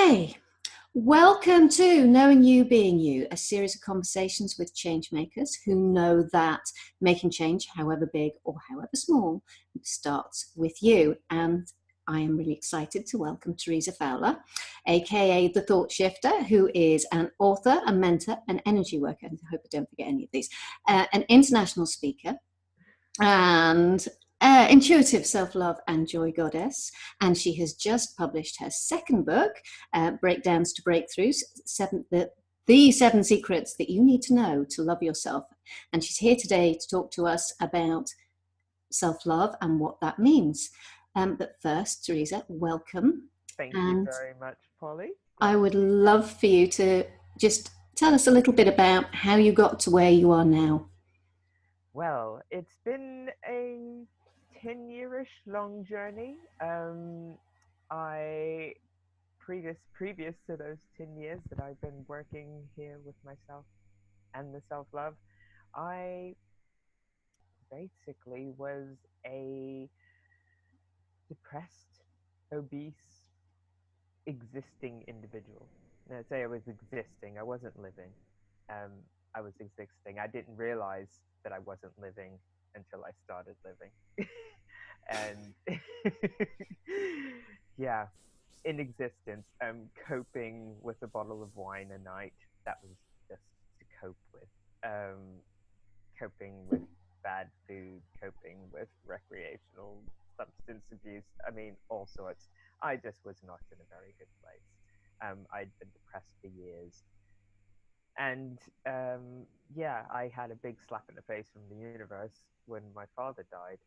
Okay, welcome to Knowing You, Being You, a series of conversations with changemakers who know that making change, however big or however small, starts with you. And I am really excited to welcome Theresa Fowler, aka The Thought Shifter, who is an author, a mentor, an energy worker. I hope I don't forget any of these, an international speaker, and intuitive self-love and joy goddess. And she has just published her second book, Breakdowns to Breakthroughs, the 7 secrets that you need to know to love yourself. And she's here today to talk to us about self-love and what that means. But first, Theresa, welcome. Thank you very much, Polly. I would love for you to just tell us a little bit about how you got to where you are now. Well, it's been a 10-year-ish long journey. I previous to those 10 years that I've been working here with myself and the self-love, I basically was a depressed, obese, existing individual. And I'd say I was existing. I wasn't living. I was existing. I didn't realize that I wasn't living until I started living. And yeah, in existence, coping with a bottle of wine a night. That was just to cope with. Coping with bad food, coping with recreational substance abuse. I mean, all sorts. I just was not in a very good place. I'd been depressed for years. And yeah, I had a big slap in the face from the universe when my father died.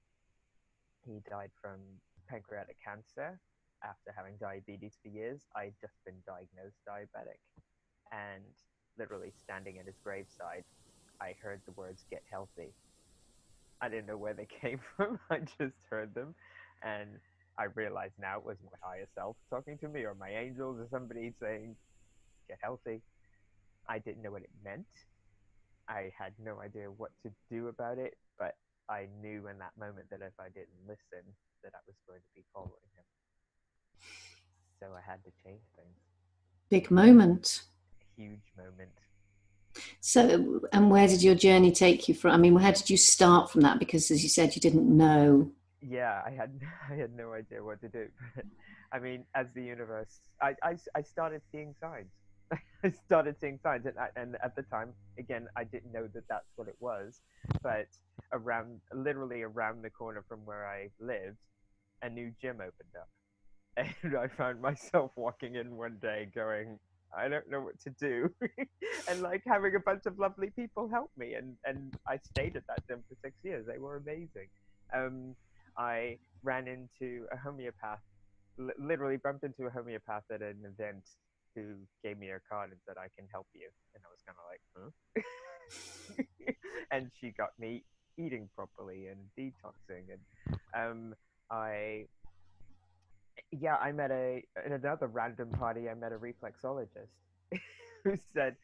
He died from pancreatic cancer after having diabetes for years. I'd just been diagnosed diabetic. And literally standing at his graveside, I heard the words, "get healthy." I didn't know where they came from. I just heard them. And I realize now it was my higher self talking to me, or my angels, or somebody saying, "get healthy." I didn't know what it meant. I had no idea what to do about it, but I knew in that moment that if I didn't listen, that I was going to be following him. So I had to change things. Big moment. Huge moment. So, and where did your journey take you from? I mean, how did you start from that? Because as you said, you didn't know. Yeah, I had no idea what to do. I mean, as the universe, I started seeing signs. I started seeing signs, and at the time, again, I didn't know that that's what it was. But literally around the corner from where I lived, a new gym opened up, and I found myself walking in one day, going, "I don't know what to do," and like having a bunch of lovely people help me, and I stayed at that gym for 6 years. They were amazing. I ran into a homeopath, literally bumped into a homeopath at an event, who gave me her card and said, "I can help you." And I was kind of like, huh? And she got me eating properly and detoxing. And I met at another random party, I met a reflexologist who said,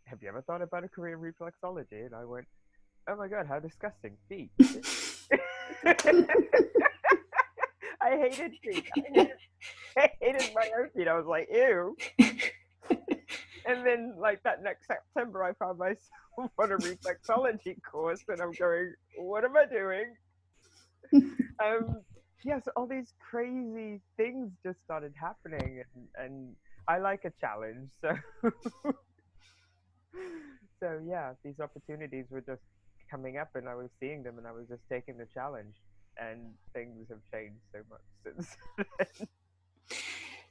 "Have you ever thought about a career in reflexology?" And I went, "Oh my God, how disgusting. Feet." I hated feet. I hated my own feet. I was like, ew. And then, like, that next September, I found myself on a reflexology course, and I'm going, what am I doing? Yeah, so all these crazy things just started happening, and I like a challenge, so so yeah, these opportunities were just coming up, and I was seeing them, and I was just taking the challenge, and things have changed so much since then.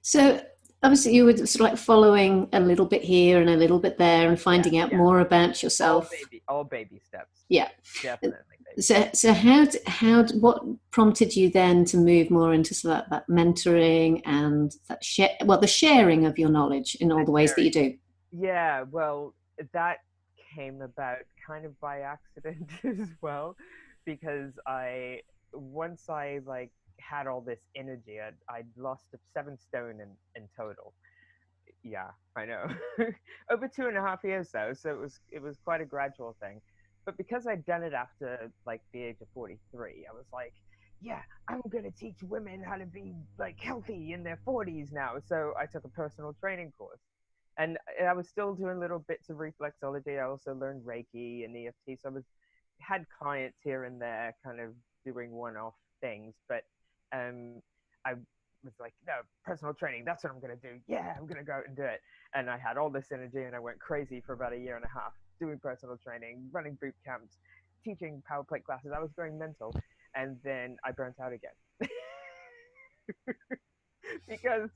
So obviously you were sort of like following a little bit here and a little bit there and finding out more about yourself. All baby steps. Yeah, definitely. So what prompted you then to move more into sort of that mentoring and that the sharing of your knowledge in all the ways that you do? Yeah, well, that came about kind of by accident as well, because once I like had all this energy, I'd lost 7 stone in total. Yeah, I know. Over 2.5 years though, so it was quite a gradual thing. But because I'd done it after like the age of 43, I was like, yeah, I'm gonna teach women how to be like healthy in their 40s now. So I took a personal training course, and I was still doing little bits of reflexology. I also learned Reiki and EFT. So I was had clients here and there, kind of doing one-off things. But um, I was like, no, personal training. That's what I'm gonna do. Yeah, I'm gonna go out and do it. And I had all this energy, and I went crazy for about a year and a half doing personal training, running boot camps, teaching power plate classes. I was going mental, and then I burnt out again. Because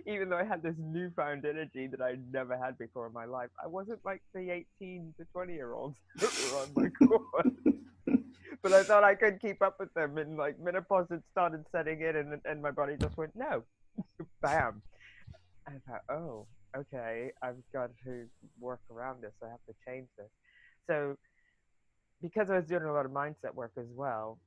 even though I had this newfound energy that I'd never had before in my life, I wasn't like the 18 to 20-year-olds that were on my course. But I thought I could keep up with them, and like menopause had started setting in, and my body just went, no, bam. And I thought, oh, okay, I've got to work around this. I have to change this. So because I was doing a lot of mindset work as well,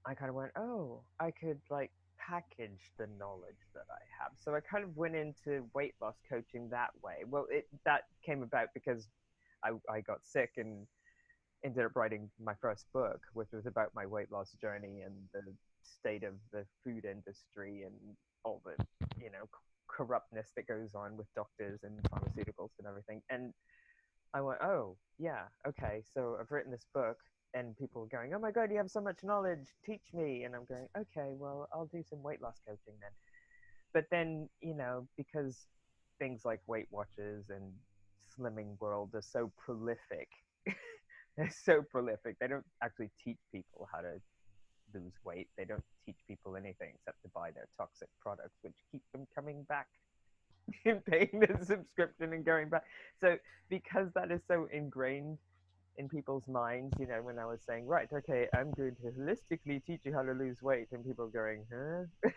I kind of went, oh, I could like package the knowledge that I have. So I kind of went into weight loss coaching that way. Well, that came about because I got sick and ended up writing my first book, which was about my weight loss journey and the state of the food industry and all the, corruptness that goes on with doctors and pharmaceuticals and everything. And I went, oh, yeah, okay. So I've written this book, and people are going, oh my God, you have so much knowledge, teach me. And I'm going, okay, well, I'll do some weight loss coaching then. But then, because things like Weight Watchers and Slimming World are so prolific, they're so prolific, they don't actually teach people how to lose weight. They don't teach people anything except to buy their toxic products, which keep them coming back and paying the subscription and going back. So because that is so ingrained in people's minds, when I was saying, right, okay, I'm going to holistically teach you how to lose weight, and people going, huh?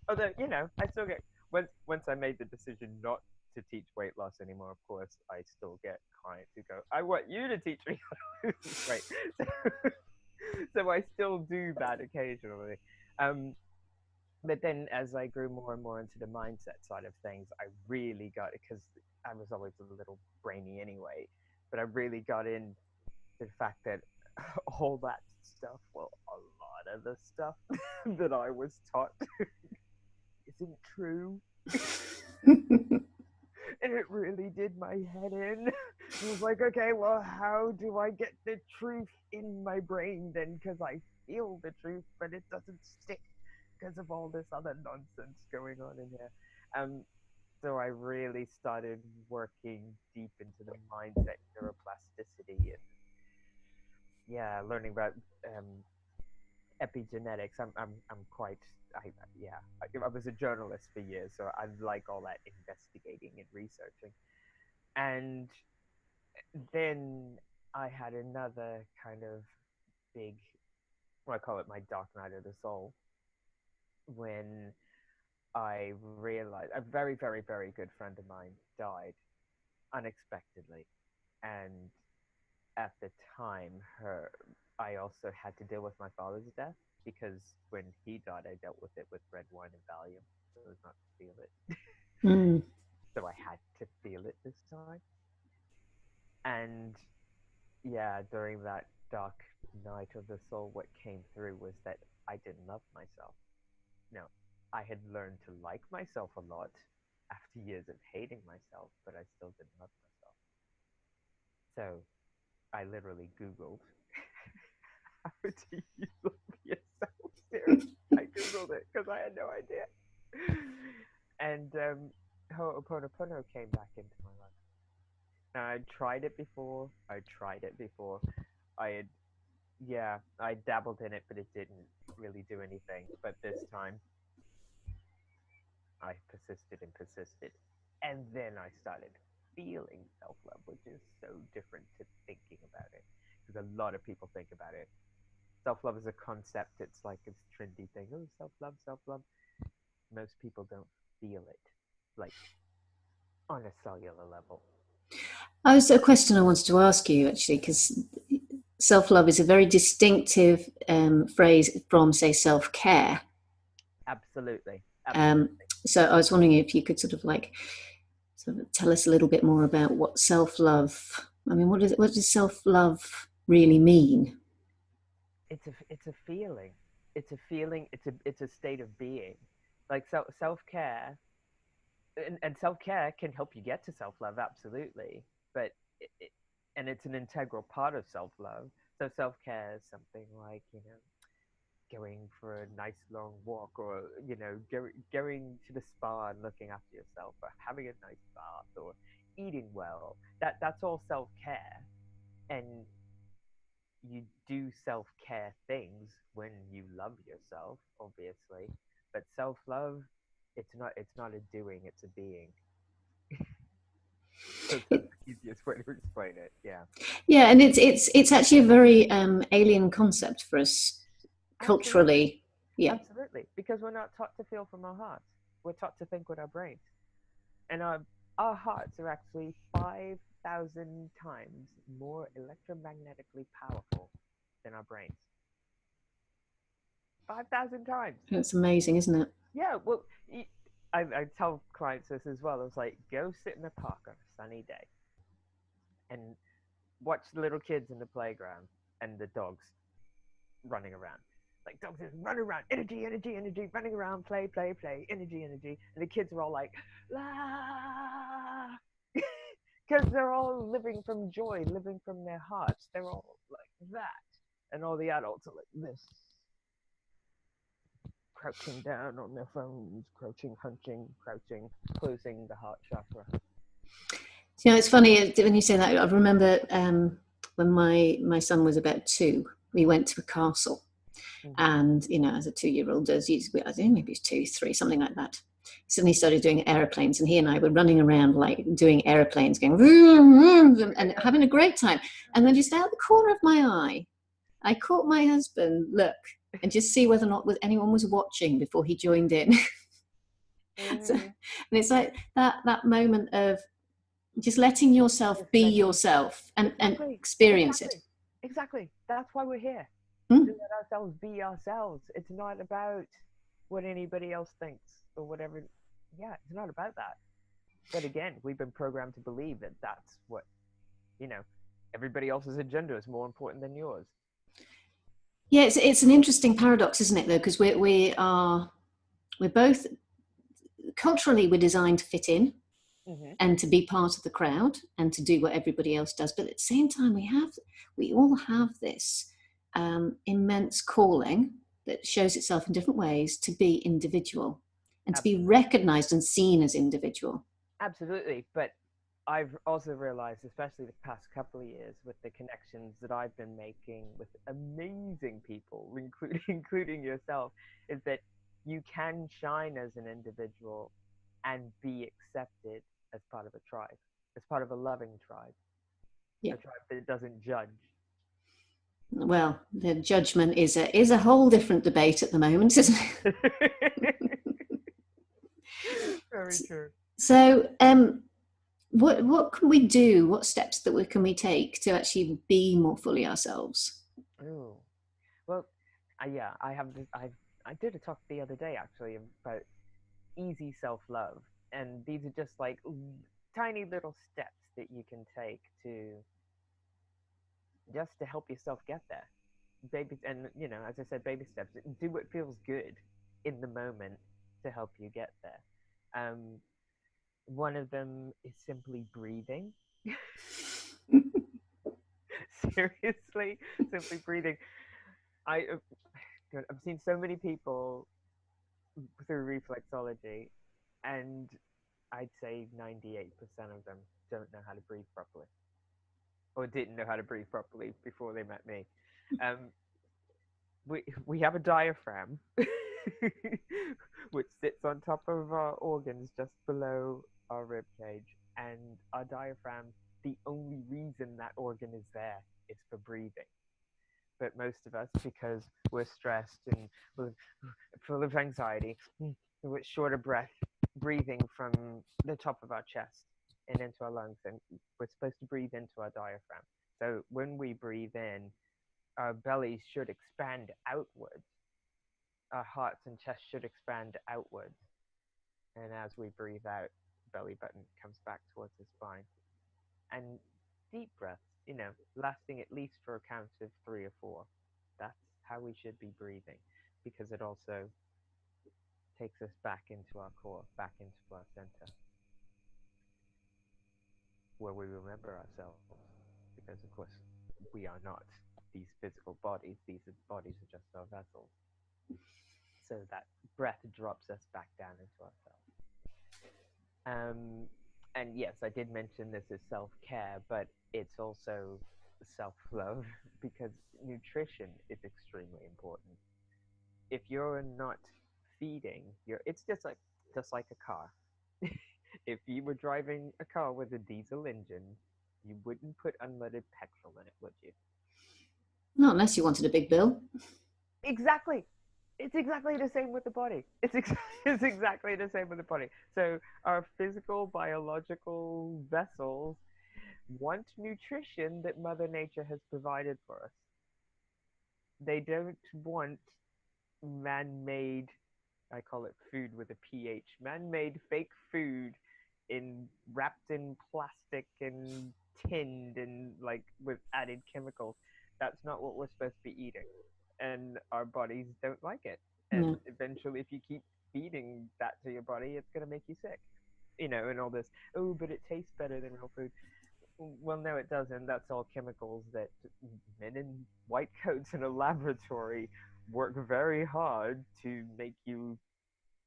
Although, I still get, once I made the decision not to teach weight loss anymore, of course, I still get clients who go, I want you to teach me how to lose weight. So I still do that occasionally. Um, but then as I grew more and more into the mindset side of things, I really got it, because I was always a little brainy anyway, but I really got into the fact that all that stuff, well, a lot of the stuff that I was taught isn't true. And it really did my head in. I was like, okay, well, how do I get the truth in my brain then? Because I feel the truth, but it doesn't stick because of all this other nonsense going on in here. So I really started working deep into the mindset, neuroplasticity, and yeah, learning about epigenetics. I'm quite I yeah. I was a journalist for years, so I like all that investigating and researching. And then I had another kind of big, well, I call it my dark night of the soul, when I realized a very, very, very good friend of mine died unexpectedly. And at the time, I also had to deal with my father's death, because when he died, I dealt with it with red wine and Valium, so as not to feel it. Mm. So I had to feel it this time. And yeah, during that dark night of the soul, what came through was that I didn't love myself. No, I had learned to like myself a lot after years of hating myself, but I still didn't love myself. So I literally Googled, how do you love yourself? Seriously, I Googled it because I had no idea. And Ho'oponopono came back into my life. Now, I'd tried it before. I had, yeah, I dabbled in it, but it didn't really do anything. But this time, I persisted and persisted. And then I started feeling self love, which is so different to thinking about it. Because a lot of people think about it. Self love is a concept, it's like this trendy thing. Oh, self love, self love. Most people don't feel it, like on a cellular level. Oh, it's a question I wanted to ask you actually, because self-love is a very distinctive phrase from, say, self-care. Absolutely. Um, Absolutely. so I was wondering if you could sort of tell us a little bit more about what self-love. I mean, what does self-love really mean? It's a feeling. it's a feeling, it's a state of being. Like self-care, and self-care can help you get to self-love, absolutely, but and it's an integral part of self-love. So self-care is something like, going for a nice long walk, or going to the spa and looking after yourself, or having a nice bath, or eating well. That's all self-care. And you do self-care things when you love yourself, obviously. But self-love, it's not a doing, it's a being. That's the easiest way to explain it. Yeah. Yeah, and it's actually a very alien concept for us Absolutely. culturally. Yeah, Absolutely. Because we're not taught to feel from our hearts. We're taught to think with our brains. And our hearts are actually 5,000 times more electromagnetically powerful than our brains. 5,000 times. it's amazing, isn't it? Yeah, well, I tell clients this as well. I was like, go sit in the park on a sunny day and watch the little kids in the playground and the dogs running around. Like, dogs just run around, energy, energy, energy, running around, play, play, play, energy, energy. And the kids are all like, la. Because they're all living from joy, living from their hearts. They're all like that. And all the adults are like this, crouching down on their phones, crouching, hunching, crouching, closing the heart chakra. You know, it's funny when you say that. I remember when my son was about 2, we went to a castle, and as a 2-year-old does, I think maybe it's 2, 3, something like that. He suddenly started doing aeroplanes, and he and I were running around like doing aeroplanes, going vroom, vroom, and having a great time. And then just out the corner of my eye, I caught my husband look and just see whether or not anyone was watching before he joined in. So, and it's like that moment of just letting yourself be yourself and experience it. Exactly. That's why we're here. Mm. To let ourselves be ourselves. It's not about what anybody else thinks or whatever. Yeah, it's not about that. But again, we've been programmed to believe that that's what, everybody else's agenda is more important than yours. Yeah, it's an interesting paradox, isn't it, though? Because we're both culturally, we're designed to fit in and to be part of the crowd and to do what everybody else does. But at the same time, we all have this immense calling that shows itself in different ways to be individual and to be recognized and seen as individual. Absolutely. But I've also realized, especially the past couple of years, with the connections that I've been making with amazing people, including yourself, is that you can shine as an individual and be accepted as part of a tribe, as part of a loving tribe, Yeah. a tribe that doesn't judge. Well, the judgment is a whole different debate at the moment, isn't it? Very true. So, what can we do? What steps can we take to actually be more fully ourselves? Oh, well, yeah, I have this. I did a talk the other day actually about easy self-love, and these are just like tiny little steps that you can take to just to help yourself get there. Baby, and as I said, baby steps. Do what feels good in the moment to help you get there. One of them is simply breathing. Seriously, simply breathing. I've seen so many people through reflexology, and I'd say 98% of them don't know how to breathe properly, or didn't know how to breathe properly before they met me. Um, we have a diaphragm, which sits on top of our organs just below our rib cage, and our diaphragm. The only reason that organ is there is for breathing. But most of us, because we're stressed and we're full of anxiety, with shorter breath, breathing from the top of our chest and into our lungs, and we're supposed to breathe into our diaphragm. So when we breathe in, our bellies should expand outwards. Our hearts and chest should expand outwards. And as we breathe out, belly button comes back towards the spine. And deep breaths, lasting at least for a count of 3 or 4. That's how we should be breathing. because it also takes us back into our core, back into our center, where we remember ourselves. Because, of course, we are not these physical bodies, these bodies are just our vessels. So that breath drops us back down into ourselves. Um, and yes, I did mention this is self care, but it's also self love because nutrition is extremely important. If you're not feeding, it's just like a car. If you were driving a car with a diesel engine, you wouldn't put unleaded petrol in it, would you? Not unless you wanted a big bill. Exactly. It's exactly the same with the body. It's exactly the same with the body. So our physical, biological vessels want nutrition that Mother Nature has provided for us. They don't want man-made, I call it food with a pH, man-made fake food in wrapped in plastic and tinned and like with added chemicals. That's not what we're supposed to be eating. And our bodies don't like it. And No. eventually if you keep feeding that to your body, it's going to make you sick. And all this, oh, but it tastes better than real food. Well, no, it doesn't. That's all chemicals that men in white coats in a laboratory work very hard to make you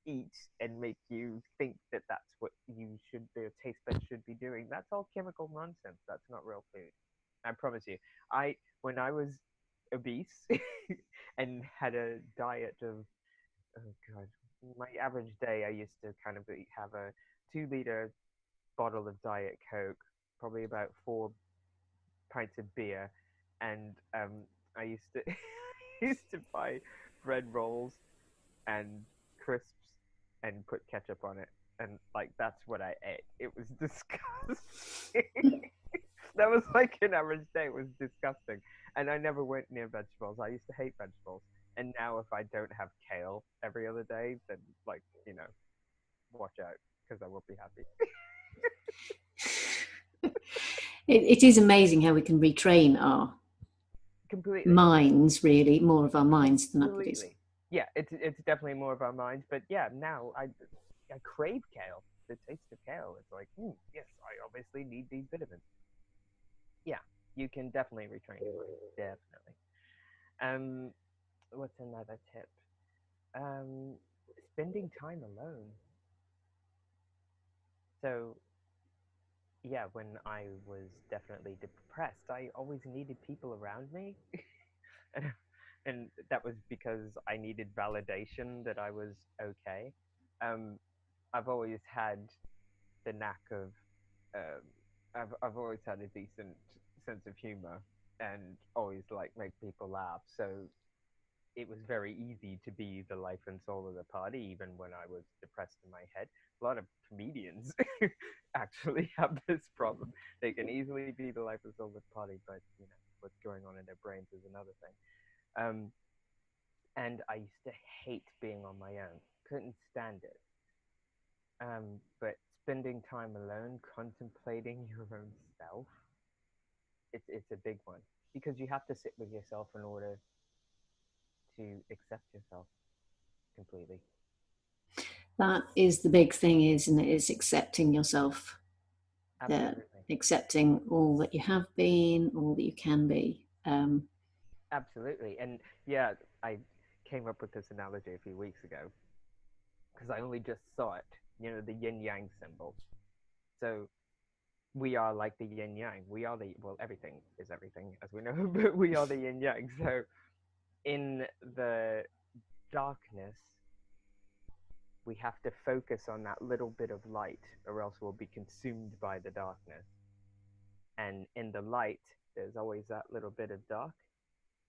eat and make you think that that's what you should, their taste buds should be doing. That's all chemical nonsense. That's not real food. I promise you. When I was obese and had a diet of, oh god, my average day, I used to kind of have a 2 liter bottle of Diet Coke, probably about 4 pints of beer, and I used to used to buy bread rolls and crisps and put ketchup on it, and like that's what I ate. It was disgusting. That was like an average day. It was disgusting, and I never went near vegetables. I used to hate vegetables, and now if I don't have kale every other day, then like watch out because I won't be happy. It is amazing how we can retrain our Completely. minds, really, more of our minds than our bodies. Completely. Yeah, it's definitely more of our minds, but yeah, now I crave kale. The taste of kale, it's like, yes, I obviously need these vitamins. Yeah, you can definitely retrain your mind, definitely. Um, what's another tip? Um, Spending time alone. So yeah, when I was definitely depressed, I always needed people around me, and and that was because I needed validation that I was okay. Um, I've always had the knack of, um, I've always had a decent sense of humor and always like make people laugh. So it was very easy to be the life and soul of the party, even when I was depressed in my head. A lot of comedians actually have this problem. They can easily be the life and soul of the party, but what's going on in their brains is another thing. And I used to hate being on my own. Couldn't stand it. But spending time alone, contemplating your own self, it's a big one because you have to sit with yourself in order to accept yourself completely. That is the big thing, isn't it? Is accepting yourself, Absolutely. accepting all that you have been, all that you can be. Absolutely. And yeah, I came up with this analogy a few weeks ago because I only just saw it, the yin yang symbol. So we are like the yin yang. We are well, everything is everything, as we know, but we are the yin yang. So in the darkness, we have to focus on that little bit of light, or else we'll be consumed by the darkness. And in the light, there's always that little bit of dark.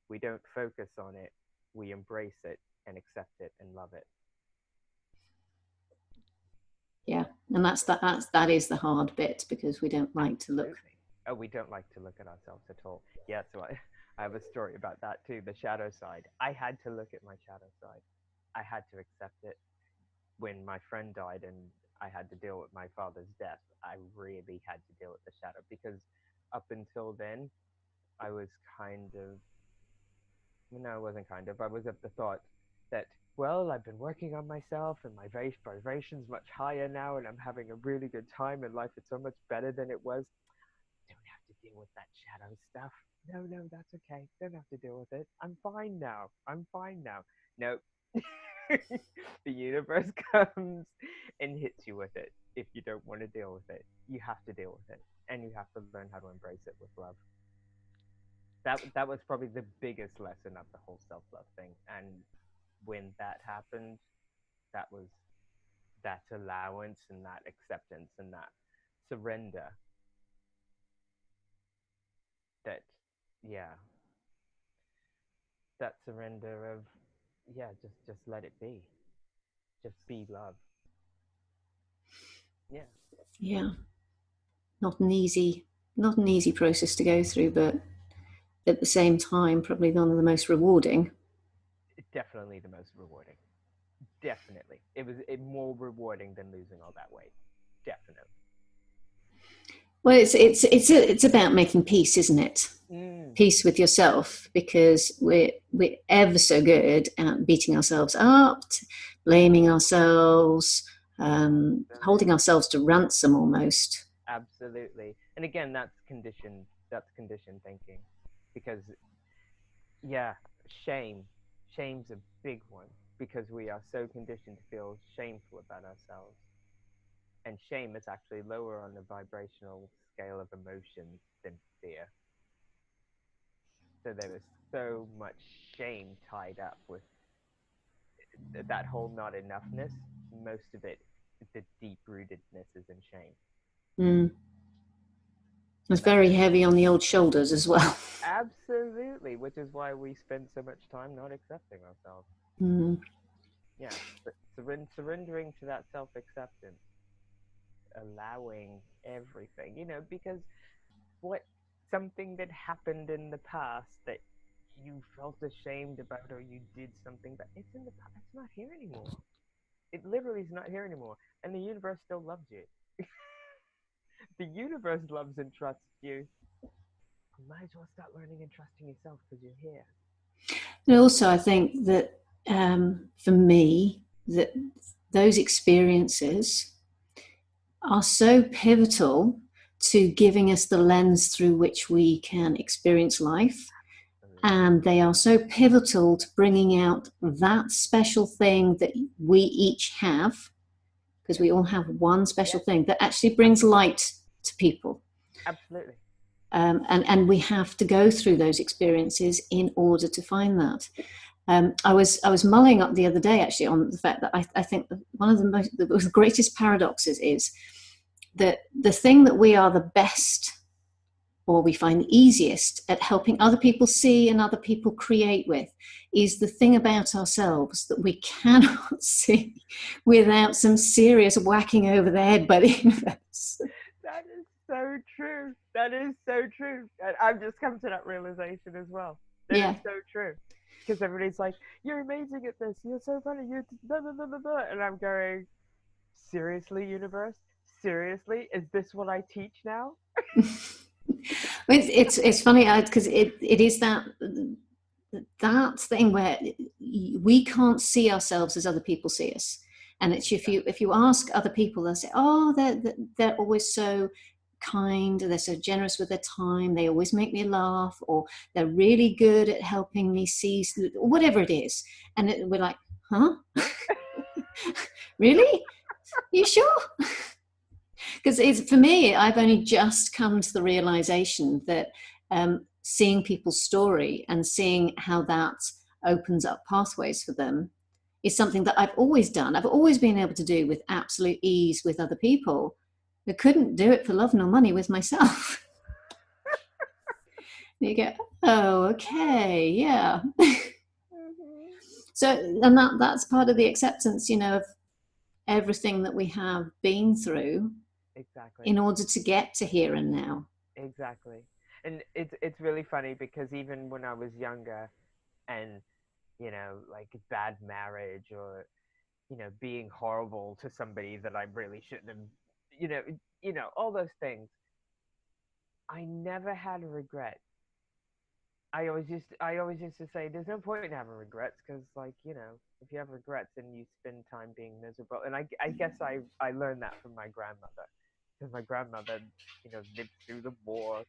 We don't focus on it, we embrace it and accept it and love it. Yeah, and that is the hard bit because we don't like to look. Absolutely. Oh, we don't like to look at ourselves at all. Yeah, so I have a story about that too, the shadow side. I had to look at my shadow side. I had to accept it. When my friend died and I had to deal with my father's death, I really had to deal with the shadow because up until then, I was kind of, no, I wasn't kind of, I was of the thought, that, well, I've been working on myself and my vibration's much higher now and I'm having a really good time in life. It's so much better than it was. Don't have to deal with that shadow stuff. No, no, that's okay. Don't have to deal with it. I'm fine now. I'm fine now. No. The universe comes and hits you with it if you don't want to deal with it. You have to deal with it. And you have to learn how to embrace it with love. That was probably the biggest lesson of the whole self love thing. And when that happened, that was that allowance and that acceptance and that surrender that, yeah, that surrender of, yeah, just let it be, just be love. Yeah. Yeah, not an easy, not an easy process to go through, but at the same time, probably one of the most rewarding. Definitely the most rewarding. Definitely, it was more rewarding than losing all that weight. Definitely. Well, it's about making peace, isn't it? Mm. Peace with yourself, because we're ever so good at beating ourselves up, blaming ourselves, holding Absolutely. ourselves to ransom almost. Absolutely. And again, that's conditioned. That's conditioned thinking, because yeah, shame. Shame's a big one because we are so conditioned to feel shameful about ourselves. And shame is actually lower on the vibrational scale of emotions than fear. So there is so much shame tied up with that whole not enoughness. Most of it, the deep rootedness is in shame. Mm. It's And that very heavy on the old shoulders as well. absolutely, which is why we spend so much time not accepting ourselves. Mm. Yeah, but surrendering to that self acceptance, allowing everything, because what something that happened in the past that you felt ashamed about or you did something, but it's in the past, it's not here anymore. It literally is not here anymore, and the universe still loves you. The universe loves and trusts you. You might as well start learning and trusting yourself because you're here. And also, I think that for me, that those experiences are so pivotal to giving us the lens through which we can experience life. Absolutely. And they are so pivotal to bringing out that special thing that we each have, because Yes. we all have one special Yes. thing that actually brings light to people. Absolutely. And we have to go through those experiences in order to find that. I was mulling up the other day actually on the fact that I think one of the greatest paradoxes is that the thing that we are the best or we find easiest at helping other people see and other people create with is the thing about ourselves that we cannot see without some serious whacking over the head by the universe. That is so true. That is so true. And I've just come to that realization as well. That is Yeah. so true. Because everybody's like, "You're amazing at this. You're so funny. You're blah blah blah blah blah," and I'm going, "Seriously, universe? Seriously? Is this what I teach now?" It's funny because it is that thing where we can't see ourselves as other people see us, and it's if you ask other people, they'll say, oh, they're always so kind, they're so generous with their time, they always make me laugh, or they're really good at helping me see, whatever it is. And we're like, huh? Really? You sure? Because it's for me, I've only just come to the realization that seeing people's story and seeing how that opens up pathways for them is something that I've always done. I've always been able to do with absolute ease with other people. I couldn't do it for love nor money with myself. You go, oh, okay, yeah. Mhm. So, and that's part of the acceptance, of everything that we have been through Exactly. in order to get to here and now. Exactly. And it's really funny because even when I was younger and like bad marriage or being horrible to somebody that I really shouldn't have, all those things, I never had a regret I always used to say there's no point in having regrets because, like, if you have regrets then you spend time being miserable. And I guess I learned that from my grandmother, because my grandmother, lived through the war,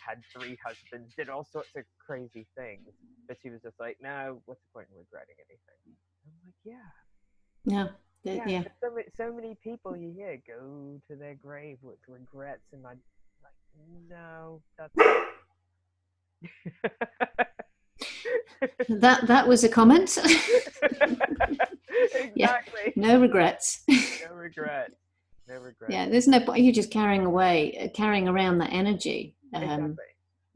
had 3 husbands, did all sorts of crazy things, but she was just like, no, what's the point in regretting anything? I'm like, yeah, Yeah. yeah. Yeah. But so many people you hear go to their grave with regrets, and I'm like, no, that's That was a comment. Yeah. exactly. No regrets. No regret. No regret. Yeah. There's no point. You're just carrying around that energy. Exactly.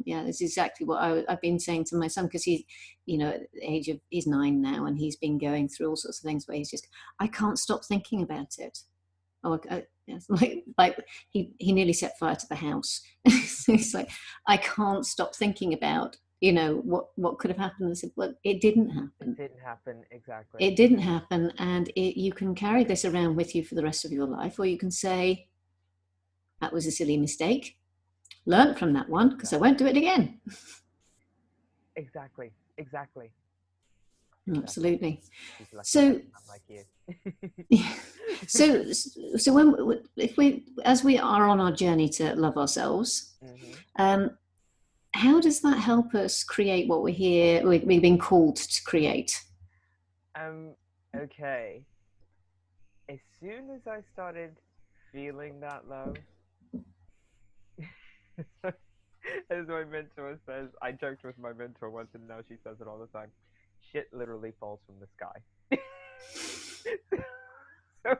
Yeah, that's exactly what I've been saying to my son, because at the age of, he's 9 now, and he's been going through all sorts of things where he's just, I can't stop thinking about it. Oh, it's like he nearly set fire to the house. So he's like, I can't stop thinking about what could have happened. I said, well, it didn't It happen. didn't happen. Exactly. It didn't happen, and you can carry this around with you for the rest of your life, or you can say that was a silly mistake. Learn from that one because I won't do it again. Exactly. Exactly. Exactly. Absolutely. She's lucky to have So, a mum like you. yeah. So when if we as we are on our journey to love ourselves, hmm um, how does that help us create what we've been called to create? Um. Okay. As soon as I started feeling that love, as my mentor says, I joked with my mentor once, and now she says it all the time. Shit literally falls from the sky. So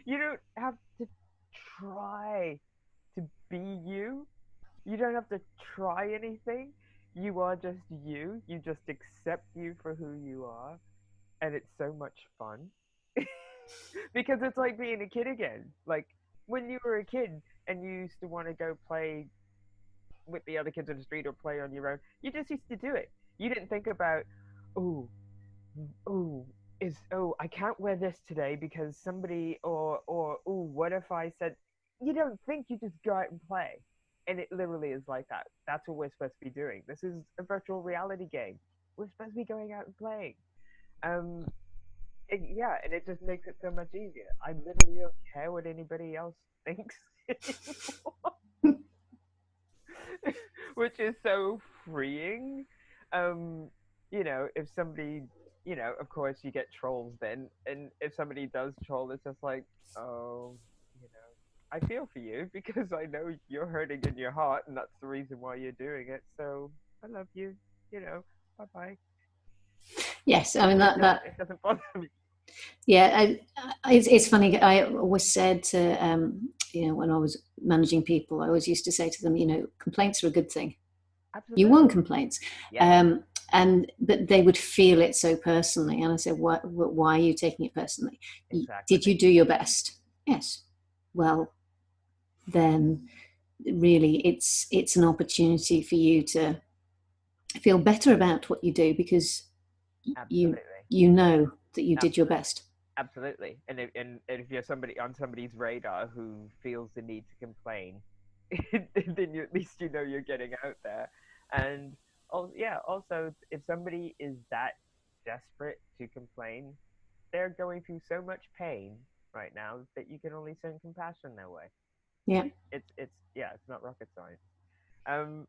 you don't have to try to be you. You don't have to try anything. You are just you. You just accept you for who you are. And it's so much fun. Because it's like being a kid again. Like when you were a kid and you used to want to go play with the other kids in the street or play on your own, you just used to do it. You didn't think about, oh, oh, I can't wear this today because somebody, or oh, what if I said, you don't think, you just go out and play. And it literally is like that. That's what we're supposed to be doing. This is a virtual reality game. We're supposed to be going out and playing. Um, yeah, and it just makes it so much easier. I literally don't care what anybody else thinks anymore, which is so freeing. If somebody, of course you get trolls then, and if somebody does troll, it's just like, oh, you know, I feel for you because I know you're hurting in your heart, and that's the reason why you're doing it. So I love you. Bye bye. Yes, I mean It doesn't bother me. yeah, it's funny. I always said to when I was managing people, I always used to say to them, complaints are a good thing. You Absolutely. want complaints, Yes. but they would feel it so personally. And I said, why are you taking it personally? Did Exactly. you do your best? Yes. Well, then really, it's an opportunity for you to feel better about what you do, because you Absolutely. you know that you did your Absolutely. best. Absolutely. And if you're somebody on somebody's radar who feels the need to complain, then at least you're getting out there. And yeah, also if somebody is that desperate to complain, they're going through so much pain right now that you can only send compassion their way. Yeah. It's yeah, it's not rocket science. Um,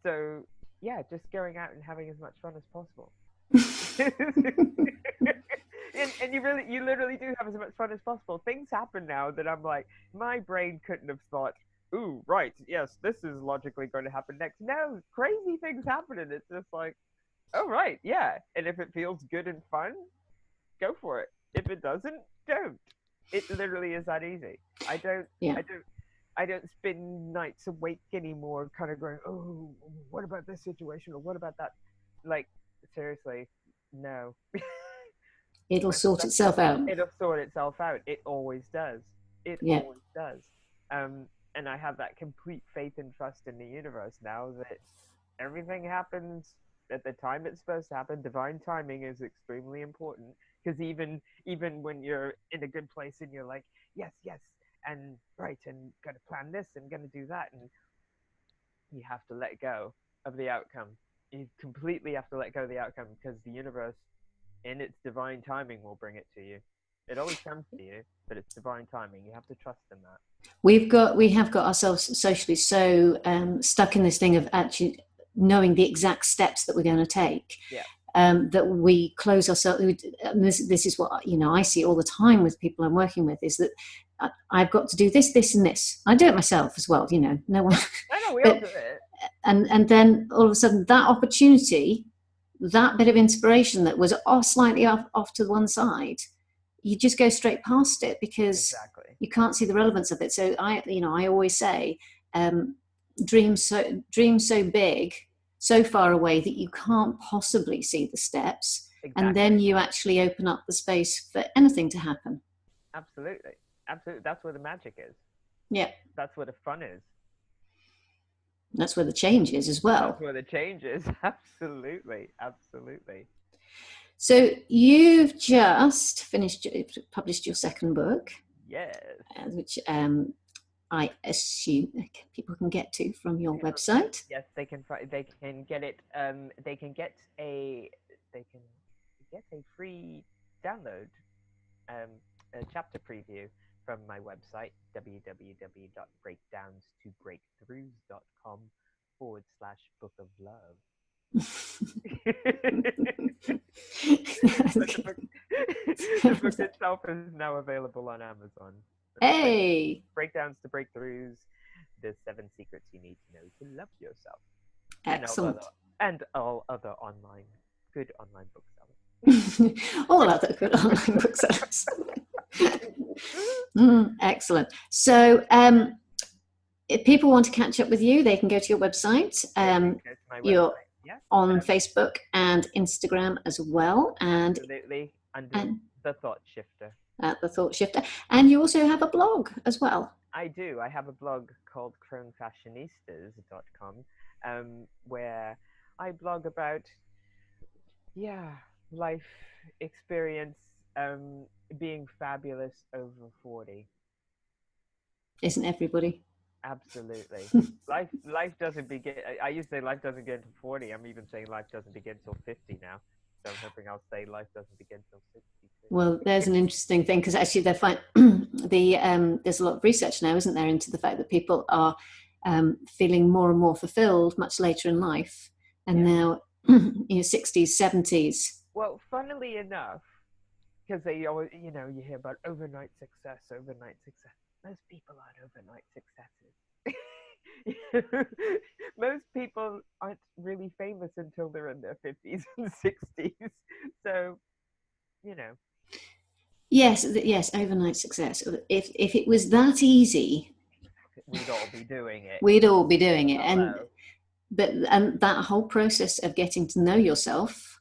so yeah, just going out and having as much fun as possible. And you literally do have as much fun as possible. Things happen now that I'm like, my brain couldn't have thought, ooh, right, yes, this is logically going to happen next. No, crazy things happen, and it's just like, oh right, yeah. And if it feels good and fun, go for it. If it doesn't, don't. It literally is that easy. I don't Yeah. I don't I don't spend nights awake anymore kind of going, oh, what about this situation, or what about that? Like, seriously, no. It'll When sort stuff, itself out. it'll sort itself out. It always does. It Yeah. always does. And I have that complete faith and trust in the universe now that everything happens at the time it's supposed to happen. Divine timing is extremely important, because even when you're in a good place and you're like, yes, yes, and right, and gonna plan this and gonna do that, and you have to let go of the outcome. You completely have to let go of the outcome, because the universe, in its divine timing, will bring it to you. It always comes to you, but it's divine timing. You have to trust in that. We have got ourselves socially so stuck in this thing of actually knowing the exact steps that we're going to take. Yeah. That we close ourselves. This is what I see all the time with people I'm working with, is that I've got to do this, this, and this. I do it myself as well. No one. I know, we all do it. And then all of a sudden, that opportunity, that bit of inspiration that was slightly off to one side, you just go straight past it because you can't see the relevance of it. So I always say, dream so big, so far away that you can't possibly see the steps. Exactly. And then you actually open up the space for anything to happen. Absolutely. That's where the magic is. Yeah. That's where the fun is. That's where the change is as well. That's where the change is. Absolutely. So you've just published your second book. Yes. Which I assume people can get to from your website. Yes, they can get it. They can get a free download, a chapter preview from my website, www.breakdownstobreakthroughs.com/book of love. The book itself is now available on Amazon. Hey! Breakdowns to Breakthroughs, the 7 secrets you need to know to love yourself. Excellent. And all other good online booksellers. All other good online booksellers. Excellent. So if people want to catch up with you, they can go to your website. You're on Facebook and Instagram as well. And absolutely. And The Thought Shifter. At The Thought Shifter. And you also have a blog as well. I do. I have a blog called cronefashionistas.com, where I blog about life experience, being fabulous over 40. Isn't everybody? Absolutely. Life doesn't begin. I used to say life doesn't begin until 40. I'm even saying life doesn't begin until 50 now. So I'm hoping I'll say life doesn't begin until 60. Well, there's an interesting thing, because actually there's a lot of research now, isn't there, into the fact that people are feeling more and more fulfilled much later in life, and now 60s, 70s. Well, funnily enough, because they always, you hear about overnight success. Most people aren't overnight successes. Most people aren't really famous until they're in their 50s and 60s. So, Yes, overnight success. If it was that easy, we'd all be doing it. And that whole process of getting to know yourself,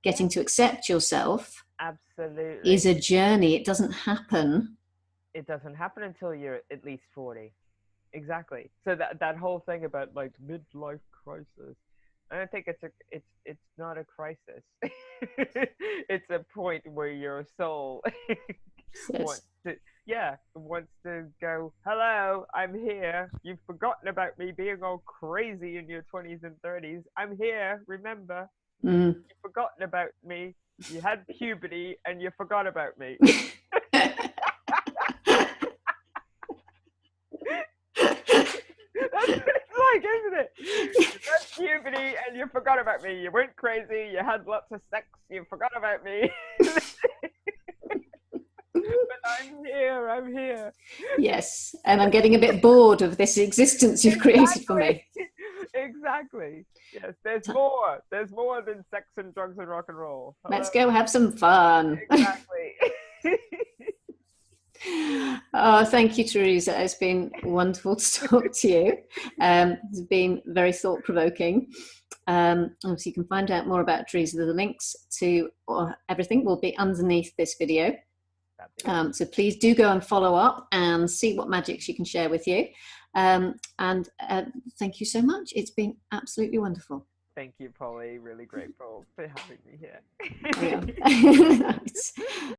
getting to accept yourself, absolutely, is a journey. It doesn't happen. It doesn't happen until you're at least 40. Exactly. So that whole thing about like midlife crisis, I don't think it's not a crisis. It's a point where your soul wants to go, hello, I'm here. You've forgotten about me being all crazy in your 20s and 30s. I'm here, remember? You've forgotten about me. You had puberty and you forgot about me. That's what it's like, isn't it? You had puberty and you forgot about me. You weren't crazy. You had lots of sex. You forgot about me. But I'm here. Yes, and I'm getting a bit bored of this existence you've created for me. Exactly. Yes, there's more. There's more than sex and drugs and rock and roll. Hello? Let's go have some fun. Exactly. Oh, thank you, Theresa. It's been wonderful to talk to you. It's been very thought-provoking. Obviously, you can find out more about Theresa. The links to everything will be underneath this video. So please do go and follow up and see what magic she can share with you. And thank you so much. It's been absolutely wonderful. Thank you, Polly. Really grateful for having me here. Yeah.